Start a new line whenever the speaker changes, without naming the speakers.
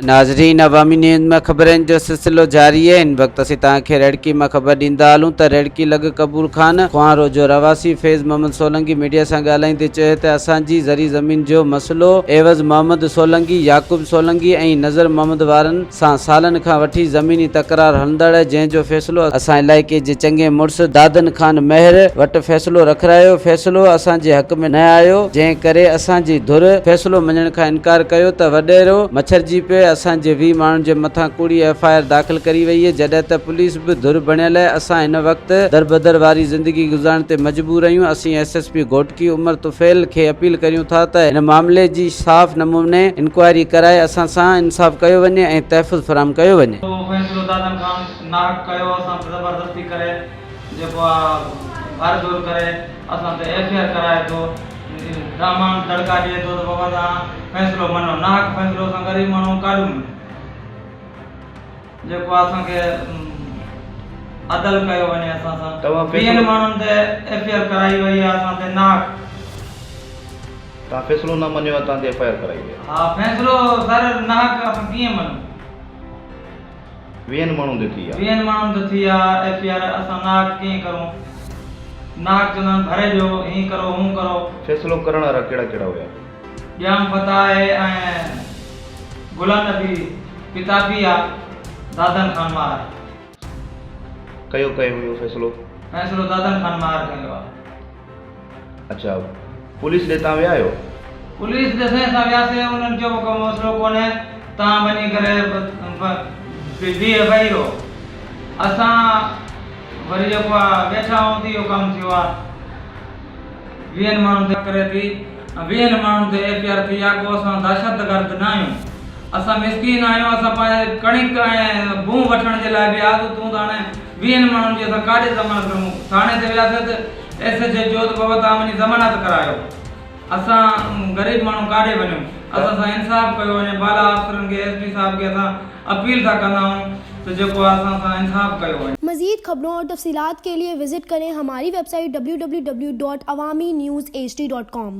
नाज़रीन, अवामी न्यूज़ में ख़बरनि जो सिलसिलो जारी है। इन वक्त असीं तव्हांखे रेड़की में ख़बर ॾींदा हलूं त रेड़की लॻ कबूल खान ख्वारो जो रवासी फैज़ मोहम्मद सोलंकी मीडिया सां ॻाल्हाईंदे चयो त असांजी ज़री ज़मीन जो मसइलो एवज़ मोहम्मद सोलंकी, याकूब सोलंकी ऐं नज़र मोहम्मद वारनि सां सालनि खां वठी ज़मीनी तकरार हलंदड़, जंहिंजो फ़ैसिलो असां इलाइक़े जे चङे मुड़ुस दादन खान महर वटि फ़ैसिलो रखायो। फ़ैसिलो असांजे हक़ में न आयो, जंहिं करे असांजी धुर फ़ैसिलो मञण खां इनकार कयो त वॾेरो मच्छरजी पे असांजे 20 माण्हुनि जे मथां कूड़ी FIR दाख़िल करी वई है, जॾहिं त पुलिस भी धुर बणियल है। असां हिन वक्त दरबदर वारी ज़िंदगी गुज़ारण ते मजबूर आहियूं। असीं SSP घोटकी उमर तुफ़ैल खे अपील करियूं था त हिन मामले जी साफ़ नमूने इंक्वायरी कराए असां सां इंसाफ़ कयो वञे ऐं तहफ़ुज़ फराहम कयो वञे।
फ़ैसिलो दादन खान नाहक कयो, असां ज़बरदस्ती करे जेको घर दूर करे असां ते FIR कराए थो, सामान दड़का ॾिए थो त बाबा तव्हां फ़ैसिलो मञो। नाहक फ़ैसिलो असां ग़रीब माण्हू काढूं जेको असांखे अदल कयो वञे। असां सां 20 माण्हुनि ते FIR कराई वई आहे, असां ते नाहक।
तव्हां फ़ैसिलो न मञियो आहे, तव्हां ते FIR कराई वई आहे।
हा, फ़ैसिलो सर नाहक असां कीअं मञूं?
20 माण्हुनि ते थी आहे,
20 माण्हुनि ते थी आहे FIR, असां नाहक कीअं करूं? नाहक चवंदा भरे ॾियो, हीअं करो हूं करो।
फ़ैसिलो करण वारा कहिड़ा कहिड़ा हुया?
ॼाम फताह ऐं गुलाम नबी किताबी आहे, दादन खान मार
कयो हुयो फ़ैसिलो?
फ़ैसिलो दादन खान मार कयो आहे।
अच्छा, पुलिस ॾे तव्हां विया आहियो?
पुलिस ॾिसे असां वियासीं, उन्हनि जो को मसइलो कोन्हे, तव्हां वञी करे बीह वेही रहो। असां वरी जेको आहे वेठा आहियूं त इहो कमु थियो आहे। 20 माण्हुनि ते करे थी, 20 माण्हुनि ते FIR थी आहे। को असां दहशतगर्द न आहियूं, असां मिसकीन आहियूं। असां पंहिंजे कणिक ऐं भूं वठण जे लाइ बि आदू तूं त हाणे 20 माण्हुनि जी असां काॾे ज़मानत करूं? थाणे ते वियासीं त SHO जो त बाबा तव्हां वञी ज़मानत करायो। असां ग़रीब माण्हू काॾे वञूं? असां सां इंसाफ़ कयो वञे। बाला अफसरनि खे, SP साहब खे असां अपील था कंदा आहियूं तो जो असां सां इंसाफ़ कयो वञे।
मज़ीद खबरों और तफसीलात के लिए विजिट करें हमारी वेबसाइट www.awamiNewsHD.com।